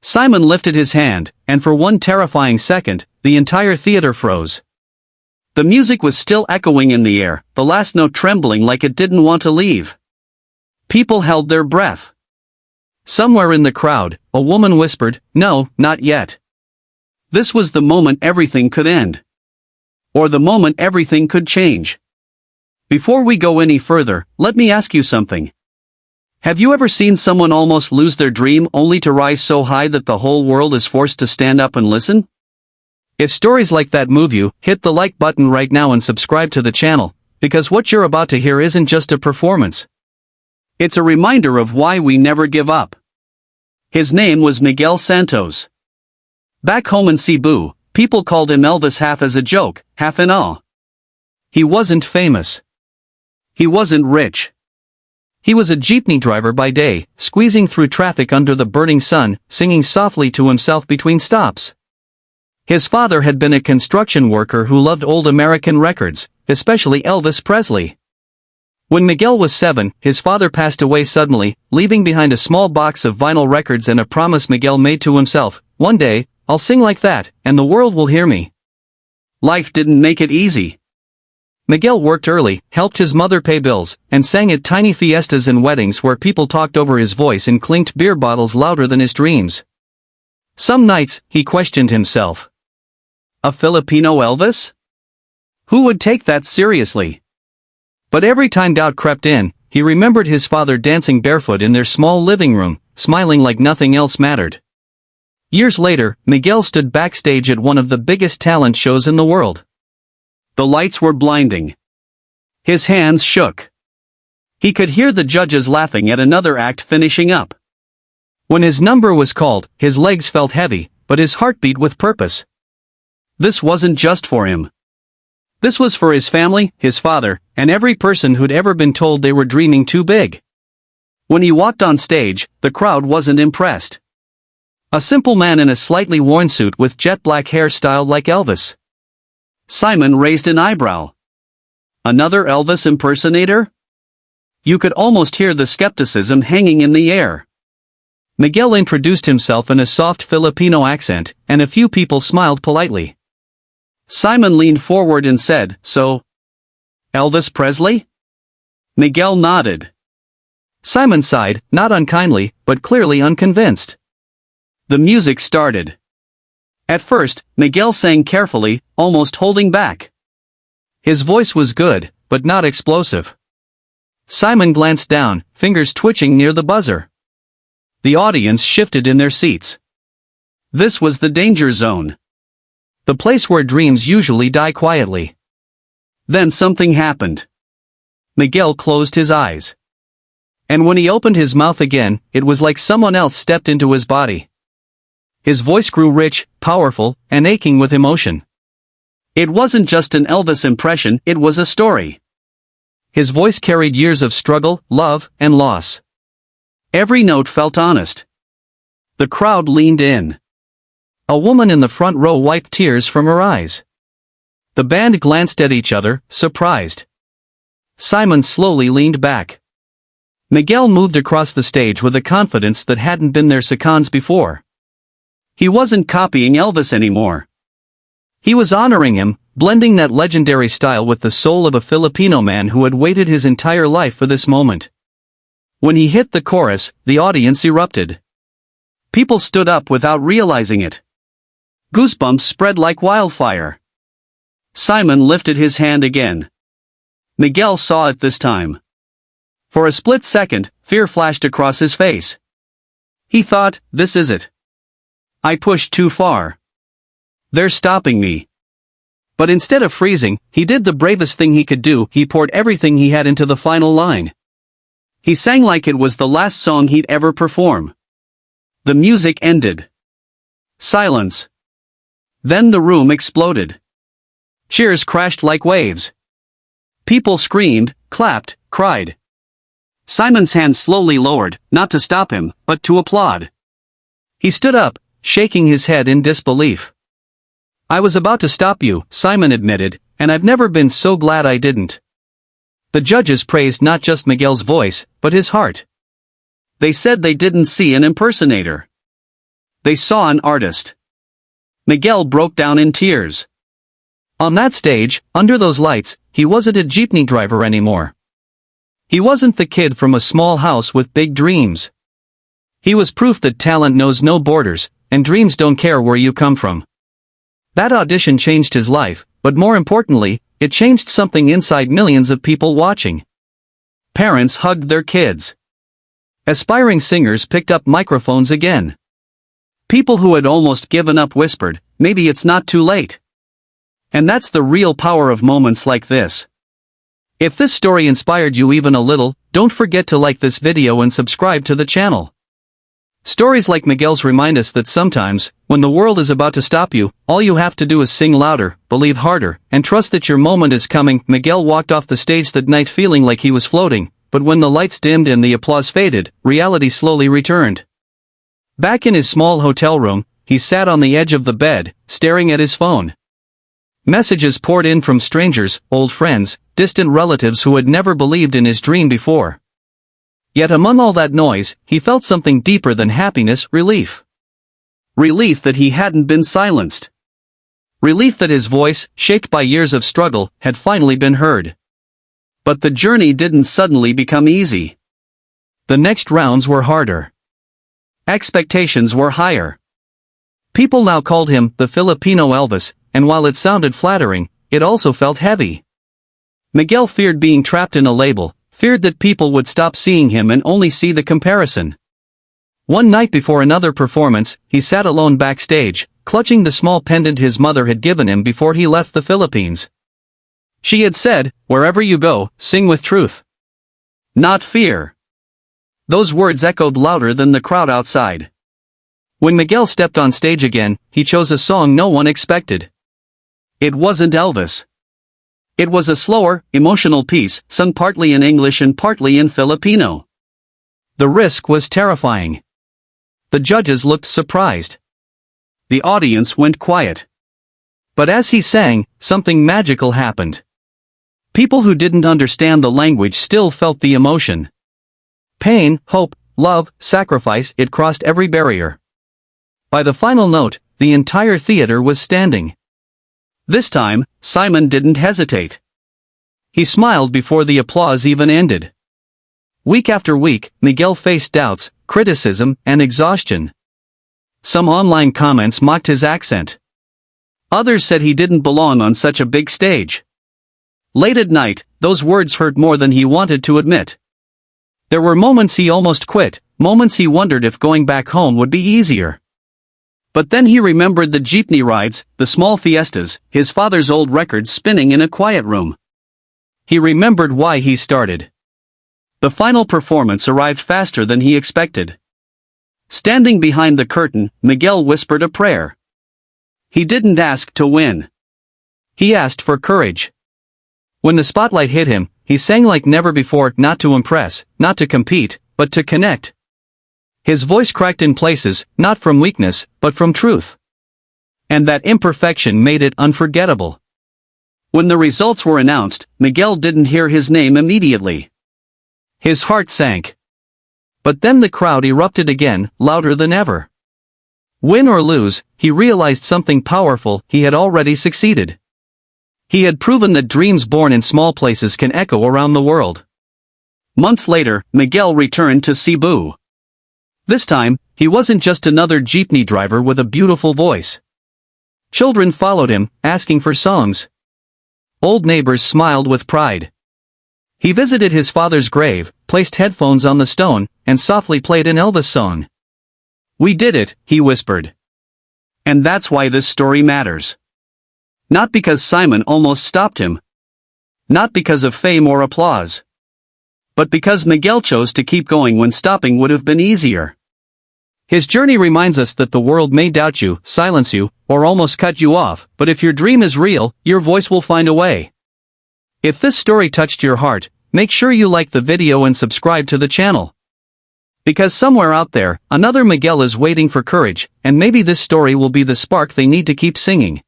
Simon lifted his hand, and for one terrifying second, the entire theater froze. The music was still echoing in the air, the last note trembling like it didn't want to leave. People held their breath. Somewhere in the crowd, a woman whispered, "No, not yet." This was the moment everything could end. Or the moment everything could change. Before we go any further, let me ask you something. Have you ever seen someone almost lose their dream only to rise so high that the whole world is forced to stand up and listen? If stories like that move you, hit the like button right now and subscribe to the channel, because what you're about to hear isn't just a performance. It's a reminder of why we never give up. His name was Miguel Santos. Back home in Cebu, people called him Elvis, half as a joke, half in awe. He wasn't famous. He wasn't rich. He was a jeepney driver by day, squeezing through traffic under the burning sun, singing softly to himself between stops. His father had been a construction worker who loved old American records, especially Elvis Presley. When Miguel was 7, his father passed away suddenly, leaving behind a small box of vinyl records and a promise Miguel made to himself: "One day, I'll sing like that, and the world will hear me." Life didn't make it easy. Miguel worked early, helped his mother pay bills, and sang at tiny fiestas and weddings where people talked over his voice and clinked beer bottles louder than his dreams. Some nights, he questioned himself. A Filipino Elvis? Who would take that seriously? But every time doubt crept in, he remembered his father dancing barefoot in their small living room, smiling like nothing else mattered. Years later, Miguel stood backstage at one of the biggest talent shows in the world. The lights were blinding. His hands shook. He could hear the judges laughing at another act finishing up. When his number was called, his legs felt heavy, but his heart beat with purpose. This wasn't just for him. This was for his family, his father, and every person who'd ever been told they were dreaming too big. When he walked on stage, the crowd wasn't impressed. A simple man in a slightly worn suit with jet black hair styled like Elvis. Simon raised an eyebrow. Another Elvis impersonator? You could almost hear the skepticism hanging in the air. Miguel introduced himself in a soft Filipino accent, and a few people smiled politely. Simon leaned forward and said, "So, Elvis Presley?" Miguel nodded. Simon sighed, not unkindly, but clearly unconvinced. The music started. At first, Miguel sang carefully, almost holding back. His voice was good, but not explosive. Simon glanced down, fingers twitching near the buzzer. The audience shifted in their seats. This was the danger zone. The place where dreams usually die quietly. Then something happened. Miguel closed his eyes. And when he opened his mouth again, it was like someone else stepped into his body. His voice grew rich, powerful, and aching with emotion. It wasn't just an Elvis impression, it was a story. His voice carried years of struggle, love, and loss. Every note felt honest. The crowd leaned in. A woman in the front row wiped tears from her eyes. The band glanced at each other, surprised. Simon slowly leaned back. Miguel moved across the stage with a confidence that hadn't been there seconds before. He wasn't copying Elvis anymore. He was honoring him, blending that legendary style with the soul of a Filipino man who had waited his entire life for this moment. When he hit the chorus, the audience erupted. People stood up without realizing it. Goosebumps spread like wildfire. Simon lifted his hand again. Miguel saw it this time. For a split second, fear flashed across his face. He thought, "This is it. I pushed too far. They're stopping me." But instead of freezing, he did the bravest thing he could do. He poured everything he had into the final line. He sang like it was the last song he'd ever perform. The music ended. Silence. Then the room exploded. Cheers crashed like waves. People screamed, clapped, cried. Simon's hand slowly lowered, not to stop him, but to applaud. He stood up, shaking his head in disbelief. "I was about to stop you," Simon admitted, "and I've never been so glad I didn't." The judges praised not just Miguel's voice, but his heart. They said they didn't see an impersonator. they saw an artist. Miguel broke down in tears. On that stage, under those lights, he wasn't a jeepney driver anymore. He wasn't the kid from a small house with big dreams. He was proof that talent knows no borders, and dreams don't care where you come from. That audition changed his life, but more importantly, it changed something inside millions of people watching. Parents hugged their kids. Aspiring singers picked up microphones again. People who had almost given up whispered, "Maybe it's not too late." And that's the real power of moments like this. If this story inspired you even a little, don't forget to like this video and subscribe to the channel. Stories like Miguel's remind us that sometimes, when the world is about to stop you, all you have to do is sing louder, believe harder, and trust that your moment is coming. Miguel walked off the stage that night feeling like he was floating, but when the lights dimmed and the applause faded, reality slowly returned. Back in his small hotel room, he sat on the edge of the bed, staring at his phone. Messages poured in from strangers, old friends, distant relatives who had never believed in his dream before. Yet among all that noise, he felt something deeper than happiness: relief. Relief that he hadn't been silenced. Relief that his voice, shaped by years of struggle, had finally been heard. But the journey didn't suddenly become easy. The next rounds were harder. Expectations were higher. People now called him the Filipino Elvis, and while it sounded flattering, it also felt heavy. Miguel feared being trapped in a label, feared that people would stop seeing him and only see the comparison. One night before another performance, he sat alone backstage, clutching the small pendant his mother had given him before he left the Philippines. She had said, "Wherever you go, sing with truth, not fear." Those words echoed louder than the crowd outside. When Miguel stepped on stage again, he chose a song no one expected. It wasn't Elvis. It was a slower, emotional piece, sung partly in English and partly in Filipino. The risk was terrifying. The judges looked surprised. The audience went quiet. But as he sang, something magical happened. People who didn't understand the language still felt the emotion. Pain, hope, love, sacrifice, it crossed every barrier. By the final note, the entire theater was standing. This time, Simon didn't hesitate. He smiled before the applause even ended. Week after week, Miguel faced doubts, criticism, and exhaustion. Some online comments mocked his accent. Others said he didn't belong on such a big stage. Late at night, those words hurt more than he wanted to admit. There were moments he almost quit, moments he wondered if going back home would be easier. But then he remembered the jeepney rides, the small fiestas, his father's old records spinning in a quiet room. He remembered why he started. The final performance arrived faster than he expected. Standing behind the curtain, Miguel whispered a prayer. He didn't ask to win. He asked for courage. When the spotlight hit him, he sang like never before, not to impress, not to compete, but to connect. His voice cracked in places, not from weakness, but from truth. And that imperfection made it unforgettable. When the results were announced, Miguel didn't hear his name immediately. His heart sank. But then the crowd erupted again, louder than ever. Win or lose, he realized something powerful: he had already succeeded. He had proven that dreams born in small places can echo around the world. Months later, Miguel returned to Cebu. This time, he wasn't just another jeepney driver with a beautiful voice. Children followed him, asking for songs. Old neighbors smiled with pride. He visited his father's grave, placed headphones on the stone, and softly played an Elvis song. "We did it," he whispered. And that's why this story matters. Not because Simon almost stopped him. Not because of fame or applause. But because Miguel chose to keep going when stopping would have been easier. His journey reminds us that the world may doubt you, silence you, or almost cut you off, but if your dream is real, your voice will find a way. If this story touched your heart, make sure you like the video and subscribe to the channel. Because somewhere out there, another Miguel is waiting for courage, and maybe this story will be the spark they need to keep singing.